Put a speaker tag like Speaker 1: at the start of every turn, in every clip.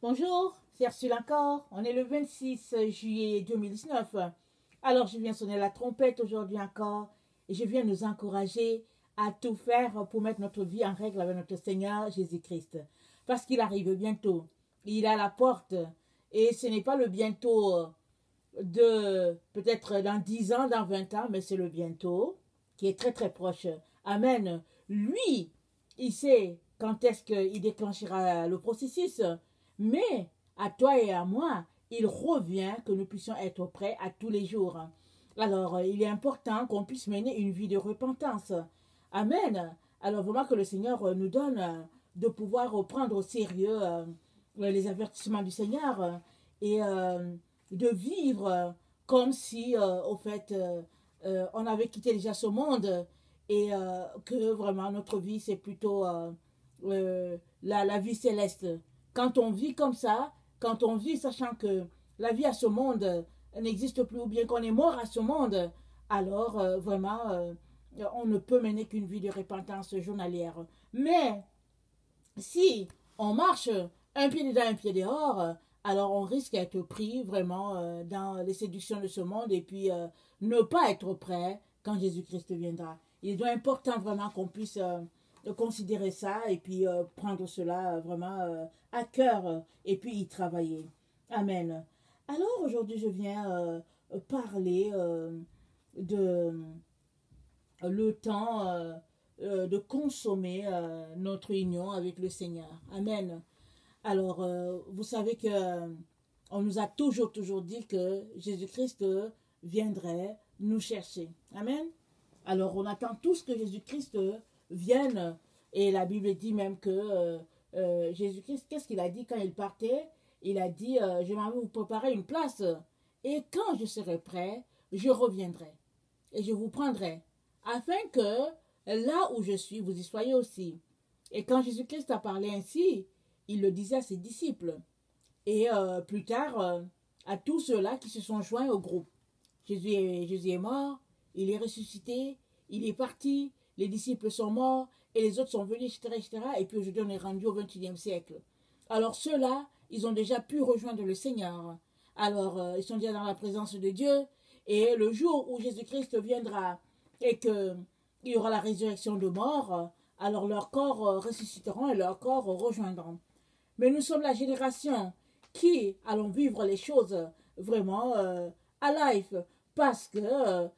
Speaker 1: Bonjour, c'est Ursule encore. On est le 26 juillet 2019. Alors, je viens sonner la trompette aujourd'hui encore et je viens nous encourager à tout faire pour mettre notre vie en règle avec notre Seigneur Jésus-Christ. Parce qu'il arrive bientôt. Il est à la porte et ce n'est pas le bientôt de peut-être dans 10 ans, dans 20 ans, mais c'est le bientôt qui est très très proche. Amen. Lui, il sait quand est-ce qu'il déclenchera le processus. Mais à toi et à moi, il revient que nous puissions être prêts à tous les jours. Alors, il est important qu'on puisse mener une vie de repentance. Amen. Alors, vraiment que le Seigneur nous donne de pouvoir prendre au sérieux les avertissements du Seigneur et de vivre comme si, au fait, on avait quitté déjà ce monde et que vraiment notre vie, c'est plutôt la vie céleste. Quand on vit comme ça, quand on vit sachant que la vie à ce monde n'existe plus ou bien qu'on est mort à ce monde, alors vraiment, on ne peut mener qu'une vie de repentance journalière. Mais si on marche un pied dedans, un pied dehors, alors on risque d'être pris vraiment dans les séductions de ce monde et puis ne pas être prêt quand Jésus-Christ viendra. Il est donc important vraiment qu'on puisse considérer ça et puis prendre cela vraiment à cœur et puis y travailler. Amen. Alors aujourd'hui je viens parler de le temps de consommer notre union avec le Seigneur. Amen. Alors, vous savez que on nous a toujours dit que Jésus-Christ viendrait nous chercher. Amen. Alors, on attend tous que Jésus-Christ vienne. Et la Bible dit même que Jésus-Christ, qu'est-ce qu'il a dit quand il partait? Il a dit, je m'en vais vous préparer une place. Et quand je serai prêt, je reviendrai. Et je vous prendrai. Afin que là où je suis, vous y soyez aussi. Et quand Jésus-Christ a parlé ainsi, il le disait à ses disciples. Et plus tard, à tous ceux-là qui se sont joints au groupe. Jésus est mort, il est ressuscité, il est parti, les disciples sont morts, et les autres sont venus, etc. etc. Et puis aujourd'hui, on est rendu au XXIe siècle. Alors ceux-là, ils ont déjà pu rejoindre le Seigneur. Alors, ils sont déjà dans la présence de Dieu. Et le jour où Jésus-Christ viendra et qu'il y aura la résurrection de mort, alors leurs corps ressusciteront et leurs corps rejoindront. Mais nous sommes la génération qui allons vivre les choses vraiment à life. Parce que,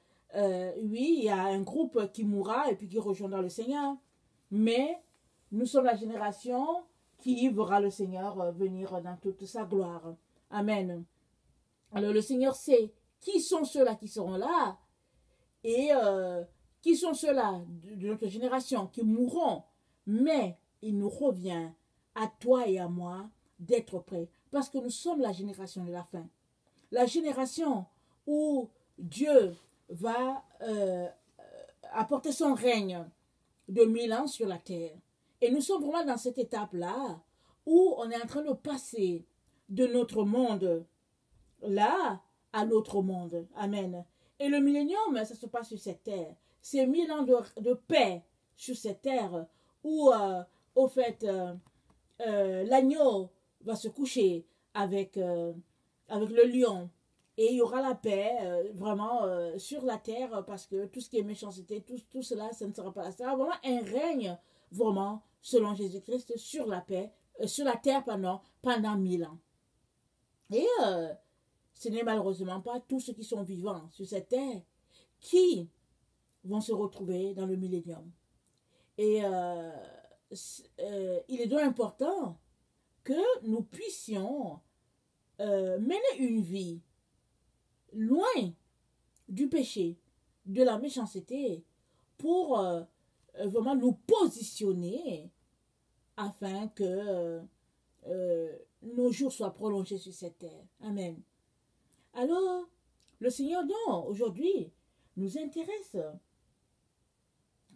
Speaker 1: oui, il y a un groupe qui mourra et puis qui rejoindra le Seigneur. Mais nous sommes la génération qui verra le Seigneur venir dans toute sa gloire. Amen. Alors le Seigneur sait qui sont ceux-là qui seront là et qui sont ceux-là de notre génération qui mourront. Mais il nous revient à toi et à moi d'être prêts. Parce que nous sommes la génération de la fin. La génération où Dieu va apporter son règne de 1000 ans sur la terre. Et nous sommes vraiment dans cette étape-là où on est en train de passer de notre monde là à l'autre monde. Amen. Et le millénium, ça se passe sur cette terre. C'est 1000 ans de paix sur cette terre où, au fait, l'agneau va se coucher avec le lion. Et il y aura la paix vraiment sur la terre parce que tout ce qui est méchanceté, tout cela, ça ne sera pas là. Ça sera vraiment un règne, vraiment, selon Jésus-Christ, sur la paix, sur la terre pendant 1000 ans. Et ce n'est malheureusement pas tous ceux qui sont vivants sur cette terre qui vont se retrouver dans le millénium. Et il est donc important que nous puissions mener une vie loin du péché, de la méchanceté, pour vraiment nous positionner afin que nos jours soient prolongés sur cette terre. Amen. Alors, le Seigneur, donc, aujourd'hui, nous intéresse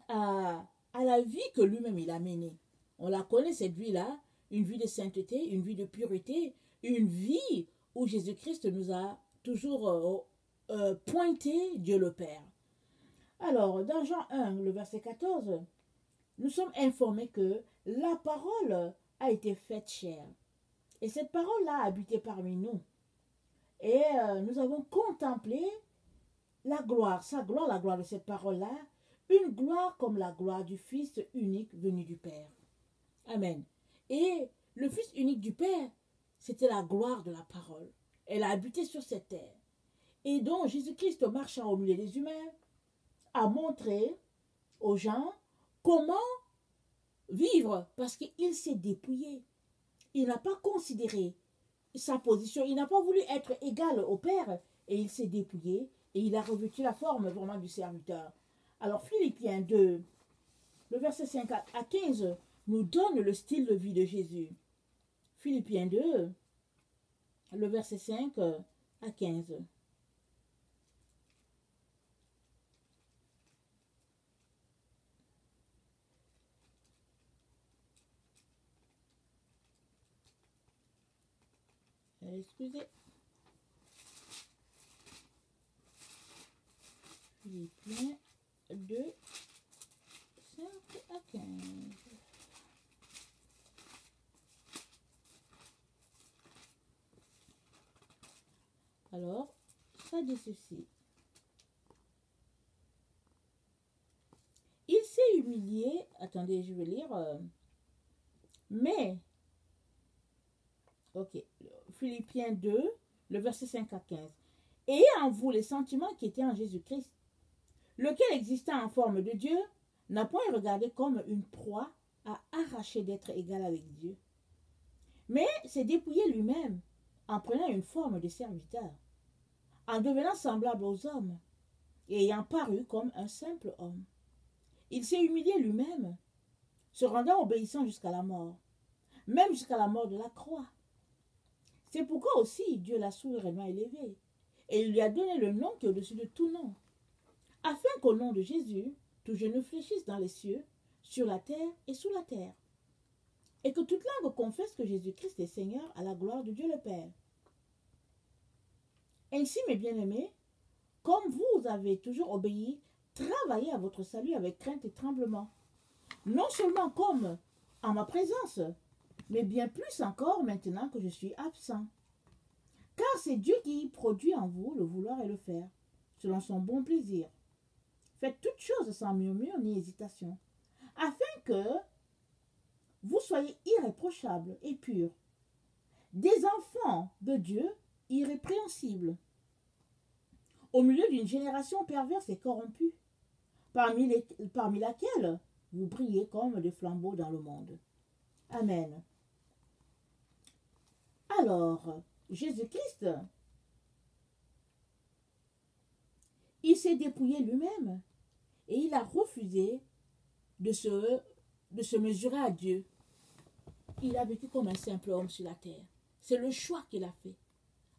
Speaker 1: à la vie que lui-même il a menée. On la connaît, cette vie-là, une vie de sainteté, une vie de pureté, une vie où Jésus-Christ nous a toujours pointé Dieu le Père. Alors, dans Jean 1, le verset 14, nous sommes informés que la parole a été faite chair Et cette parole-là a habité parmi nous. Et nous avons contemplé la gloire, sa gloire, la gloire de cette parole-là, une gloire comme la gloire du Fils unique venu du Père. Amen. Et le Fils unique du Père, c'était la gloire de la parole. Elle a habité sur cette terre. Et donc Jésus-Christ, marchant au milieu des humains, a montré aux gens comment vivre, parce qu'il s'est dépouillé. Il n'a pas considéré sa position, il n'a pas voulu être égal au Père, et il s'est dépouillé, et il a revêtu la forme vraiment du serviteur. Alors Philippiens 2, le verset 5 à 15, nous donne le style de vie de Jésus. Philippiens 2, le verset 5 à 15. Excusez. Philippiens 2, 5 à 15. Alors, ça dit ceci. Il s'est humilié, attendez, je vais lire, mais, ok, Philippiens 2, le verset 5 à 15. Ayez en vous les sentiments qui étaient en Jésus-Christ, lequel existant en forme de Dieu, n'a point regardé comme une proie à arracher d'être égal avec Dieu, mais s'est dépouillé lui-même en prenant une forme de serviteur, en devenant semblable aux hommes, et ayant paru comme un simple homme. Il s'est humilié lui-même, se rendant obéissant jusqu'à la mort, même jusqu'à la mort de la croix. C'est pourquoi aussi Dieu l'a souverainement élevé, et il lui a donné le nom qui est au-dessus de tout nom, afin qu'au nom de Jésus, tout genou fléchisse dans les cieux, sur la terre et sous la terre, et que toute langue confesse que Jésus-Christ est Seigneur à la gloire de Dieu le Père. Ainsi, mes bien-aimés, comme vous avez toujours obéi, travaillez à votre salut avec crainte et tremblement, non seulement comme en ma présence, mais bien plus encore maintenant que je suis absent. Car c'est Dieu qui produit en vous le vouloir et le faire, selon son bon plaisir. Faites toutes choses sans murmure ni hésitation, afin que vous soyez irréprochables et purs, des enfants de Dieu irrépréhensibles, au milieu d'une génération perverse et corrompue, parmi laquelle vous brillez comme des flambeaux dans le monde. Amen. Alors, Jésus-Christ, il s'est dépouillé lui-même et il a refusé de se mesurer à Dieu. Il a vécu comme un simple homme sur la terre. C'est le choix qu'il a fait,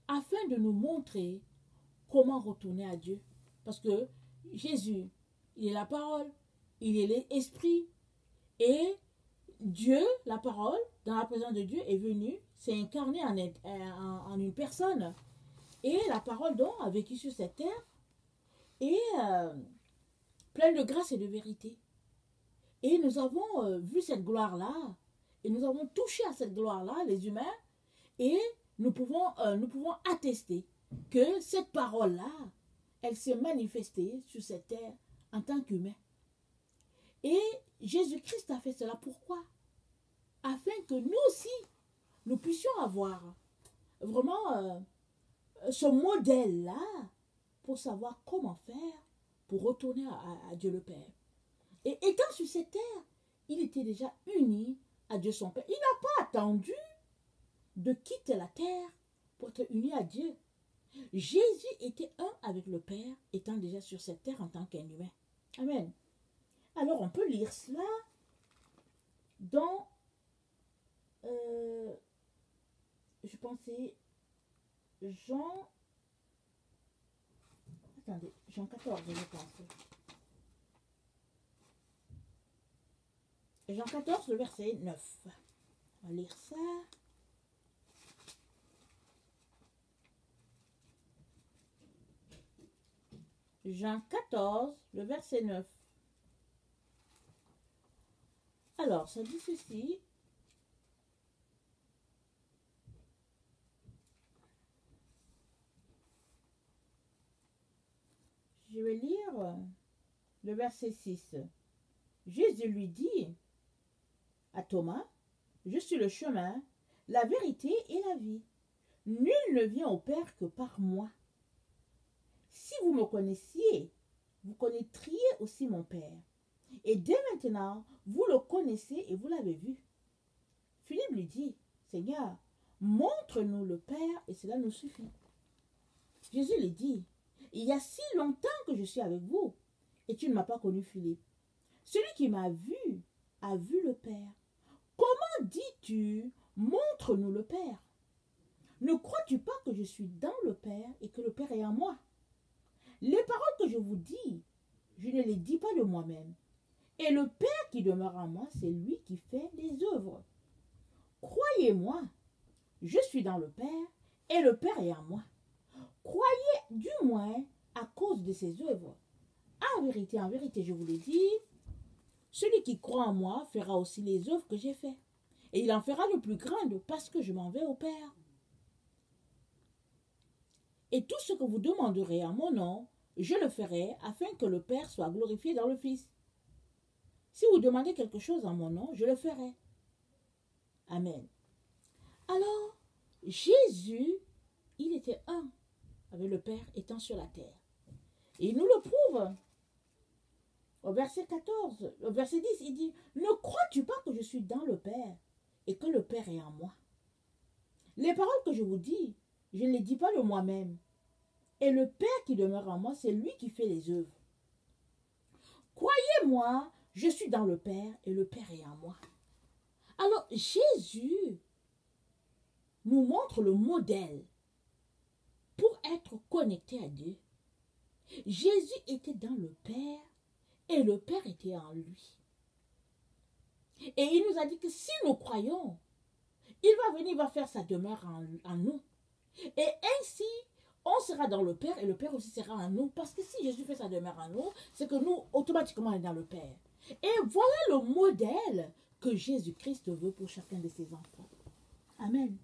Speaker 1: afin de nous montrer comment retourner à Dieu. Parce que Jésus, il est la parole, il est l'esprit, et Dieu, la parole, dans la présence de Dieu, est venu, s'est incarné en une personne. Et la parole, donc, a vécu sur cette terre, et pleine de grâce et de vérité. Et nous avons vu cette gloire-là, et nous avons touché à cette gloire-là, les humains, et nous pouvons attester que cette parole-là, elle s'est manifestée sur cette terre en tant qu'humain. Et Jésus-Christ a fait cela. Pourquoi? Afin que nous aussi, nous puissions avoir vraiment ce modèle-là pour savoir comment faire pour retourner à Dieu le Père. Et étant sur cette terre, il était déjà uni à Dieu son Père. Il n'a pas attendu de quitter la terre pour être uni à Dieu. Jésus était un avec le Père, étant déjà sur cette terre en tant qu'un humain. Amen. Alors on peut lire cela dans, je pensais, Jean 14, je pense. Jean 14, le verset 9. On va lire ça. Jean 14, le verset 9. Alors, ça dit ceci. le verset 6. Jésus lui dit à Thomas, je suis le chemin, la vérité et la vie. Nul ne vient au Père que par moi. Si vous me connaissiez, vous connaîtriez aussi mon Père. Et dès maintenant, vous le connaissez et vous l'avez vu. Philippe lui dit, Seigneur, montre-nous le Père et cela nous suffit. Jésus lui dit, il y a si longtemps que je suis avec vous et tu ne m'as pas connu, Philippe. Celui qui m'a vu a vu le Père. Comment dis-tu, montre-nous le Père? Ne crois-tu pas que je suis dans le Père et que le Père est en moi? Les paroles que je vous dis, je ne les dis pas de moi-même. Et le Père qui demeure en moi, c'est lui qui fait les œuvres. Croyez-moi, je suis dans le Père et le Père est en moi. Croyez du moins à cause de ses œuvres. En vérité, je vous l'ai dit, celui qui croit en moi fera aussi les œuvres que j'ai faites. Et il en fera de plus grandes parce que je m'en vais au Père. Et tout ce que vous demanderez en mon nom, je le ferai afin que le Père soit glorifié dans le Fils. Si vous demandez quelque chose en mon nom, je le ferai. Amen. Alors, Jésus, il était un avec le Père étant sur la terre. Et il nous le prouve. Au verset 14, au verset 10, il dit, ne crois-tu pas que je suis dans le Père et que le Père est en moi? Les paroles que je vous dis, je ne les dis pas de moi-même. Et le Père qui demeure en moi, c'est lui qui fait les œuvres. Croyez-moi, je suis dans le Père et le Père est en moi. Alors Jésus nous montre le modèle pour être connecté à Dieu. Jésus était dans le Père et le Père était en lui. Et il nous a dit que si nous croyons, il va venir, il va faire sa demeure en nous. Et ainsi, on sera dans le Père et le Père aussi sera en nous. Parce que si Jésus fait sa demeure en nous, c'est que nous, automatiquement, on est dans le Père. Et voilà le modèle que Jésus-Christ veut pour chacun de ses enfants. Amen.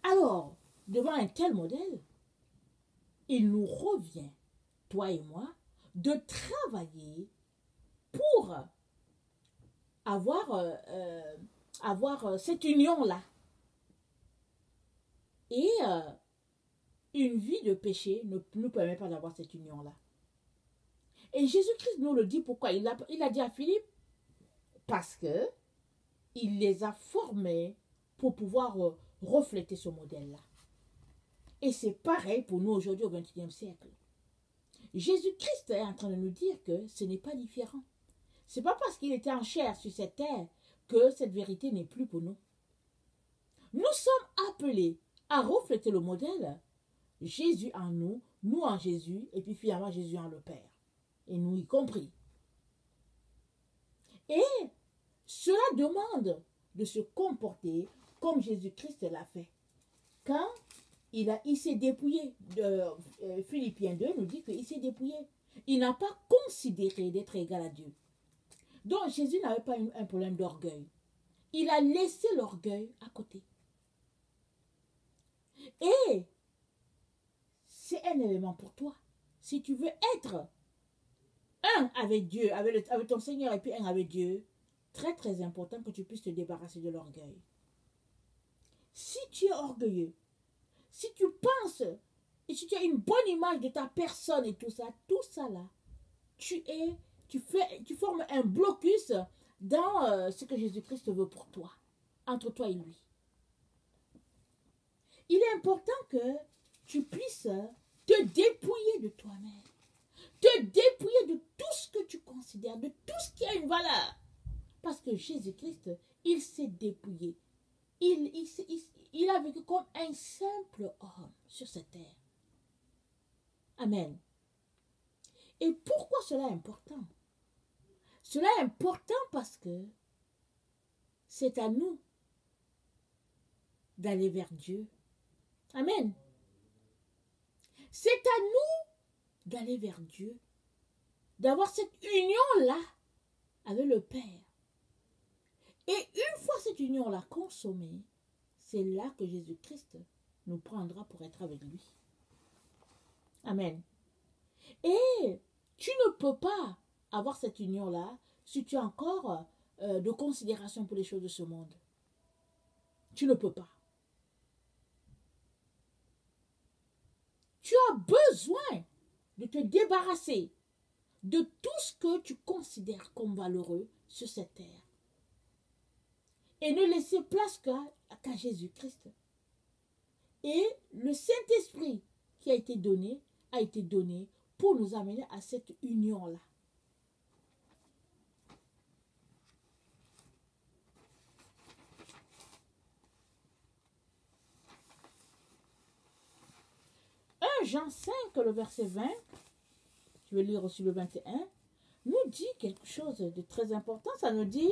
Speaker 1: Alors, devant un tel modèle, il nous revient, toi et moi, de travailler pour avoir cette union-là. Et une vie de péché ne nous permet pas d'avoir cette union-là. Et Jésus-Christ nous le dit pourquoi. Il a dit à Philippe, parce que il les a formés pour pouvoir refléter ce modèle-là. Et c'est pareil pour nous aujourd'hui au XXIe siècle. Jésus-Christ est en train de nous dire que ce n'est pas différent. Ce n'est pas parce qu'il était en chair sur cette terre que cette vérité n'est plus pour nous. Nous sommes appelés à refléter le modèle. Jésus en nous, nous en Jésus, et puis finalement Jésus en le Père. Et nous y compris. Et cela demande de se comporter comme Jésus-Christ l'a fait. Quand il s'est dépouillé, Philippiens 2 nous dit qu'il s'est dépouillé. Il n'a pas considéré d'être égal à Dieu. Donc Jésus n'avait pas un problème d'orgueil. Il a laissé l'orgueil à côté. Et c'est un élément pour toi. Si tu veux être un avec Dieu, avec ton Seigneur et puis un avec Dieu, très très important que tu puisses te débarrasser de l'orgueil. Si tu es orgueilleux, si tu penses et si tu as une bonne image de ta personne et tout ça là, tu formes un blocus dans ce que Jésus-Christ veut pour toi, entre toi et lui. Il est important que tu puisses te dépouiller de toi-même, te dépouiller de tout ce que tu considères, de tout ce qui a une valeur. Parce que Jésus-Christ, il s'est dépouillé. Il a vécu comme un simple homme sur cette terre. Amen. Et pourquoi cela est important? Cela est important parce que c'est à nous d'aller vers Dieu. Amen. C'est à nous d'aller vers Dieu, d'avoir cette union-là avec le Père. Et une fois cette union-là consommée, c'est là que Jésus-Christ nous prendra pour être avec lui. Amen. Et tu ne peux pas avoir cette union-là si tu as encore de considération pour les choses de ce monde. Tu ne peux pas. Tu as besoin de te débarrasser de tout ce que tu considères comme valeureux sur cette terre. Et ne laisser place qu'à Jésus-Christ. Et le Saint-Esprit qui a été donné pour nous amener à cette union-là. Jean 5, le verset 20, je vais lire aussi le 21, nous dit quelque chose de très important. Ça nous dit,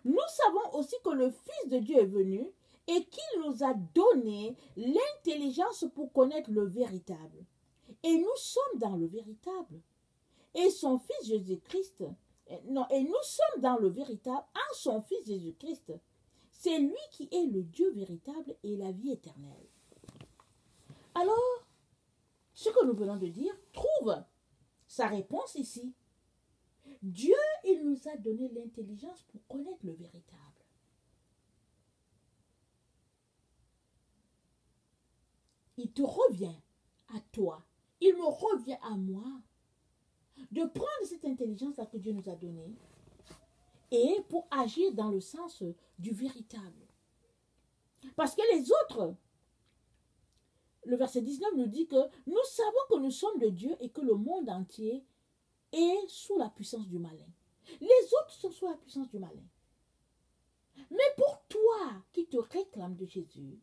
Speaker 1: nous savons aussi que le Fils de Dieu est venu et qu'il nous a donné l'intelligence pour connaître le véritable. Et nous sommes dans le véritable. Et son Fils Jésus-Christ, et nous sommes dans le véritable en son Fils Jésus-Christ. C'est lui qui est le Dieu véritable et la vie éternelle. Alors, ce que nous venons de dire trouve sa réponse ici. Dieu, il nous a donné l'intelligence pour connaître le véritable. Il te revient à toi, il me revient à moi de prendre cette intelligence-là que Dieu nous a donnée et pour agir dans le sens du véritable. Parce que les autres, le verset 19 nous dit que nous savons que nous sommes de Dieu et que le monde entier est sous la puissance du malin. Les autres sont sous la puissance du malin. Mais pour toi qui te réclame de Jésus,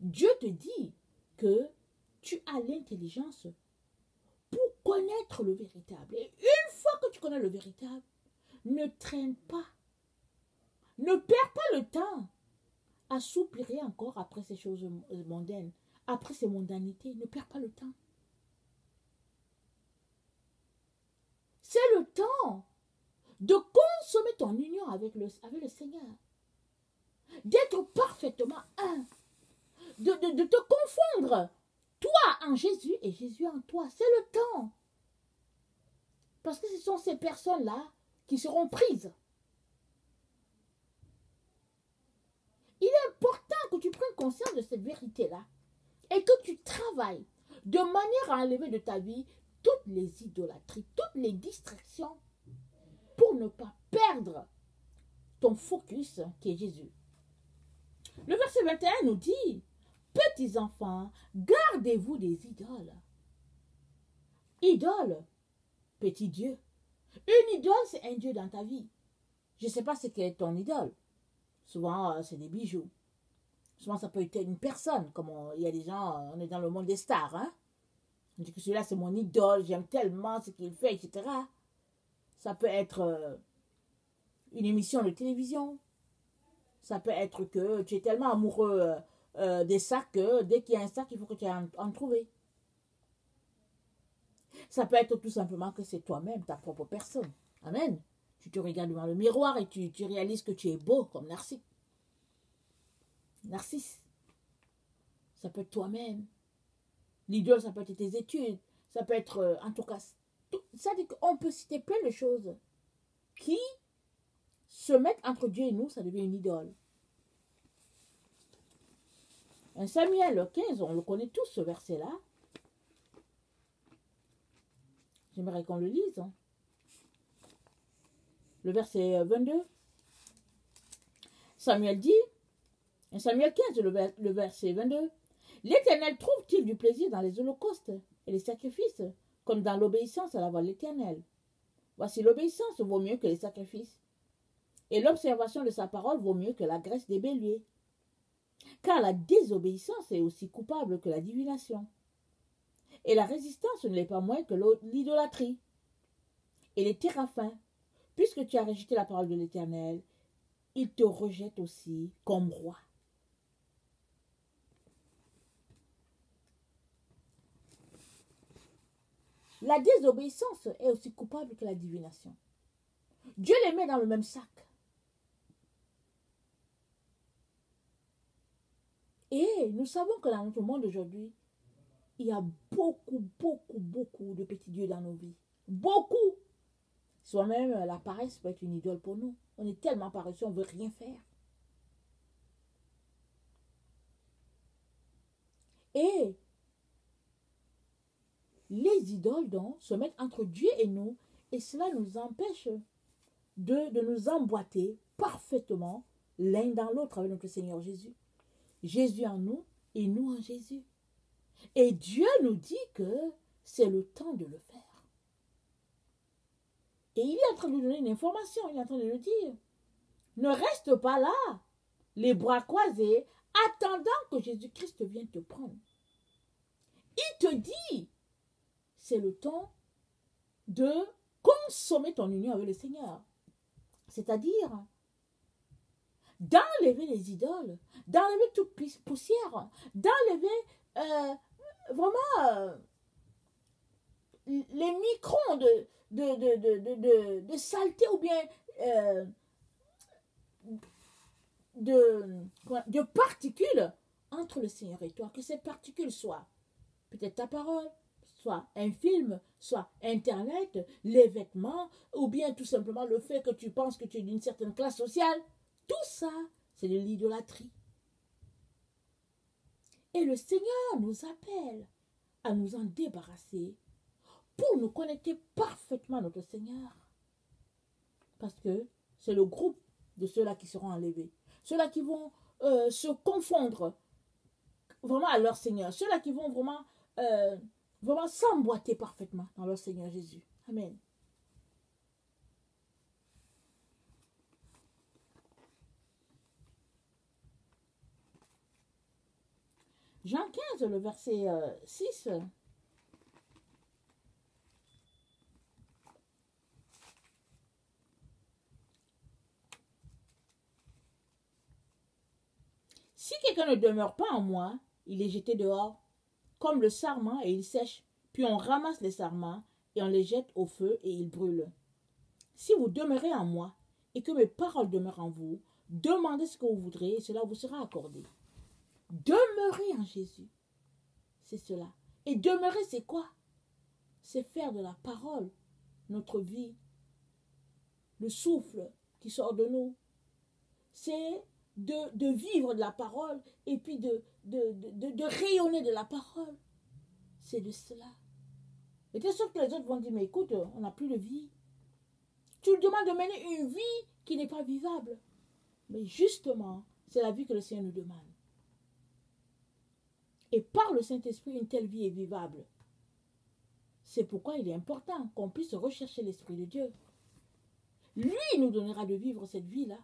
Speaker 1: Dieu te dit que tu as l'intelligence pour connaître le véritable. Et une fois que tu connais le véritable, ne traîne pas. Ne perds pas le temps à soupirer encore après ces choses mondaines, après ces mondanités. Ne perds pas le temps. C'est le temps de consommer ton union avec le Seigneur. D'être parfaitement un. De te confondre. Toi en Jésus et Jésus en toi. C'est le temps. Parce que ce sont ces personnes-là qui seront prises. Il est important que tu prennes conscience de cette vérité-là et que tu travailles de manière à enlever de ta vie toutes les idolâtries, toutes les distractions pour ne pas perdre ton focus qui est Jésus. Le verset 21 nous dit, petits enfants, gardez-vous des idoles. Idole, petit Dieu. Une idole, c'est un Dieu dans ta vie. Je ne sais pas ce qu'est ton idole. Souvent, c'est des bijoux. Souvent, ça peut être une personne. Comme il y a des gens, on est dans le monde des stars. Hein? On dit que celui-là, c'est mon idole. J'aime tellement ce qu'il fait, etc. Ça peut être une émission de télévision. Ça peut être que tu es tellement amoureux des sacs que dès qu'il y a un sac, il faut que tu aies en trouver. Ça peut être tout simplement que c'est toi-même, ta propre personne. Amen. Tu te regardes devant le miroir et tu réalises que tu es beau comme Narcisse. Narcisse. Ça peut être toi-même. L'idole, ça peut être tes études. Ça peut être, en tout cas, ça dit qu'on peut citer plein de choses qui se mettent entre Dieu et nous, ça devient une idole. Un Samuel 15, on le connaît tous, ce verset-là. J'aimerais qu'on le lise. Hein. Le verset 22. Samuel dit, en Samuel 15, le verset 22, l'Éternel trouve-t-il du plaisir dans les holocaustes et les sacrifices, comme dans l'obéissance à la voix de l'Éternel? Voici, l'obéissance vaut mieux que les sacrifices, et l'observation de sa parole vaut mieux que la graisse des béliers. Car la désobéissance est aussi coupable que la divination. Et la résistance ne l'est pas moins que l'idolâtrie. Et les téraphins, puisque tu as rejeté la parole de l'Éternel, il te rejette aussi comme roi. La désobéissance est aussi coupable que la divination. Dieu les met dans le même sac. Et nous savons que dans notre monde aujourd'hui, il y a beaucoup, beaucoup, beaucoup de petits dieux dans nos vies. Beaucoup. Soi-même, la paresse peut être une idole pour nous. On est tellement paresseux, on ne veut rien faire. Et les idoles, donc, se mettent entre Dieu et nous, et cela nous empêche de nous emboîter parfaitement l'un dans l'autre avec notre Seigneur Jésus. Jésus en nous et nous en Jésus. Et Dieu nous dit que c'est le temps de le faire. Et il est en train de nous donner une information, il est en train de nous dire, ne reste pas là, les bras croisés, attendant que Jésus-Christ vienne te prendre. Il te dit, c'est le temps de consommer ton union avec le Seigneur. C'est-à-dire, d'enlever les idoles, d'enlever toute poussière, d'enlever vraiment les microns de saleté ou bien de particules entre le Seigneur et toi. Que ces particules soient peut-être ta parole, soit un film, soit Internet, les vêtements, ou bien tout simplement le fait que tu penses que tu es d'une certaine classe sociale. Tout ça, c'est de l'idolâtrie. Et le Seigneur nous appelle à nous en débarrasser pour nous connecter parfaitement à notre Seigneur. Parce que c'est le groupe de ceux-là qui seront enlevés. Ceux-là qui vont se confondre vraiment à leur Seigneur. Ceux-là qui vont vraiment s'emboîter parfaitement dans leur Seigneur Jésus. Amen. Jean 15, le verset 6. Si quelqu'un ne demeure pas en moi, il est jeté dehors, comme le sarment, et il sèche. Puis on ramasse les sarments, et on les jette au feu, et ils brûlent. Si vous demeurez en moi, et que mes paroles demeurent en vous, demandez ce que vous voudrez, et cela vous sera accordé. Demeurer en Jésus, c'est cela. Et demeurer, c'est quoi? C'est faire de la parole notre vie, le souffle qui sort de nous. C'est de vivre de la parole et puis de rayonner de la parole. C'est de cela. Et de sorte que les autres vont dire, mais écoute, on n'a plus de vie. Tu nous demandes de mener une vie qui n'est pas vivable. Mais justement, c'est la vie que le Seigneur nous demande. Et par le Saint-Esprit, une telle vie est vivable. C'est pourquoi il est important qu'on puisse rechercher l'Esprit de Dieu. Lui nous donnera de vivre cette vie-là.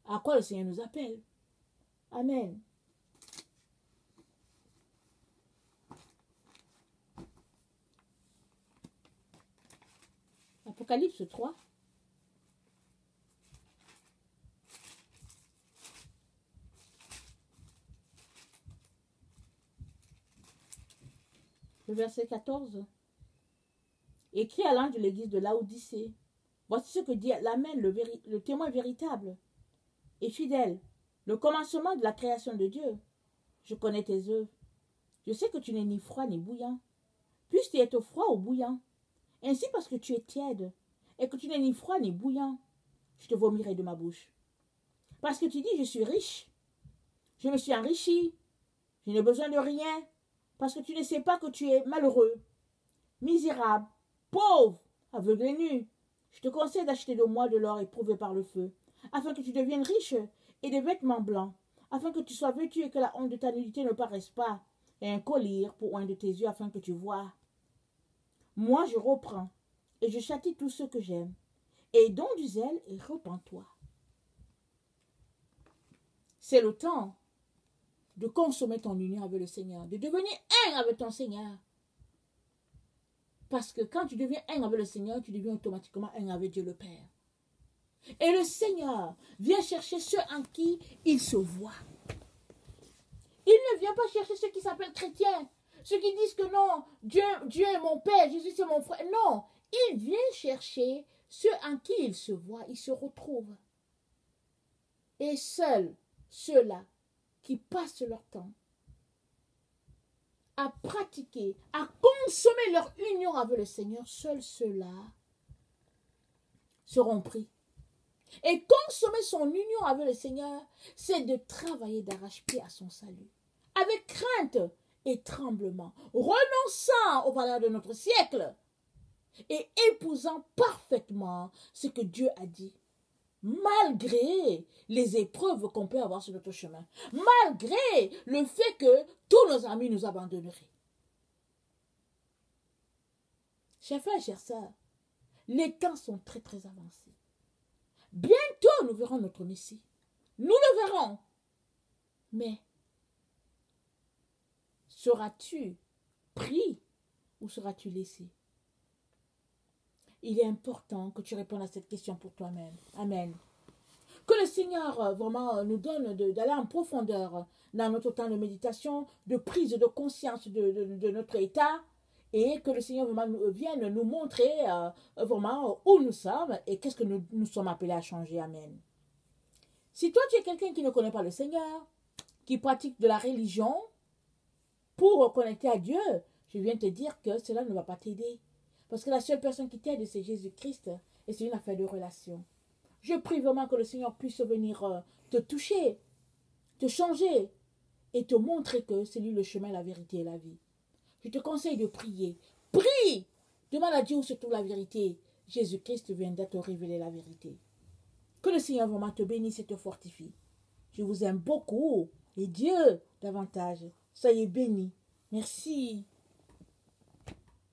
Speaker 1: À quoi le Seigneur nous appelle. Amen. Apocalypse 3. Le verset 14. Écrit à l'ange de l'église de Laodicée. Voici ce que dit l'Amen, le témoin véritable et fidèle, le commencement de la création de Dieu. Je connais tes œuvres. Je sais que tu n'es ni froid ni bouillant. Puisses-tu être froid ou bouillant. Ainsi parce que tu es tiède et que tu n'es ni froid ni bouillant, je te vomirai de ma bouche. Parce que tu dis, je suis riche. Je me suis enrichi. Je n'ai besoin de rien. Parce que tu ne sais pas que tu es malheureux, misérable, pauvre, aveugle et nu. Je te conseille d'acheter de moi de l'or éprouvé par le feu, afin que tu deviennes riche, et des vêtements blancs, afin que tu sois vêtu et que la honte de ta nudité ne paraisse pas, et un collier pour un de tes yeux, afin que tu vois. Moi, je reprends, et je châtie tous ceux que j'aime. Et don du zèle, et repens-toi. C'est le temps de consommer ton union avec le Seigneur, de devenir un avec ton Seigneur. Parce que quand tu deviens un avec le Seigneur, tu deviens automatiquement un avec Dieu le Père. Et le Seigneur vient chercher ceux en qui il se voit. Il ne vient pas chercher ceux qui s'appellent chrétiens, ceux qui disent que non, Dieu est mon Père, Jésus c'est mon frère. Non, il vient chercher ceux en qui il se voit, il se retrouve. Et seuls ceux-là qui passent leur temps à pratiquer, à consommer leur union avec le Seigneur, seuls ceux-là seront pris. Et consommer son union avec le Seigneur, c'est de travailler d'arrache-pied à son salut. Avec crainte et tremblement, renonçant aux valeurs de notre siècle et épousant parfaitement ce que Dieu a dit. Malgré les épreuves qu'on peut avoir sur notre chemin, malgré le fait que tous nos amis nous abandonneraient. Chers frères, chères sœurs, les temps sont très très avancés. Bientôt, nous verrons notre Messie. Nous le verrons. Mais, seras-tu pris ou seras-tu laissé? Il est important que tu répondes à cette question pour toi-même. Amen. Que le Seigneur vraiment nous donne d'aller en profondeur dans notre temps de méditation, de prise de conscience de notre état, et que le Seigneur vraiment vienne nous montrer vraiment où nous sommes et qu'est-ce que nous sommes appelés à changer. Amen. Si toi tu es quelqu'un qui ne connaît pas le Seigneur, qui pratique de la religion pour connecter à Dieu, je viens te dire que cela ne va pas t'aider. Parce que la seule personne qui t'aide, c'est Jésus-Christ. Et c'est une affaire de relation. Je prie vraiment que le Seigneur puisse venir te toucher, te changer et te montrer que c'est lui le chemin, la vérité et la vie. Je te conseille de prier. Prie! Demande à Dieu où se trouve la vérité. Jésus-Christ viendra te révéler la vérité. Que le Seigneur vraiment te bénisse et te fortifie. Je vous aime beaucoup et Dieu davantage. Soyez bénis. Merci.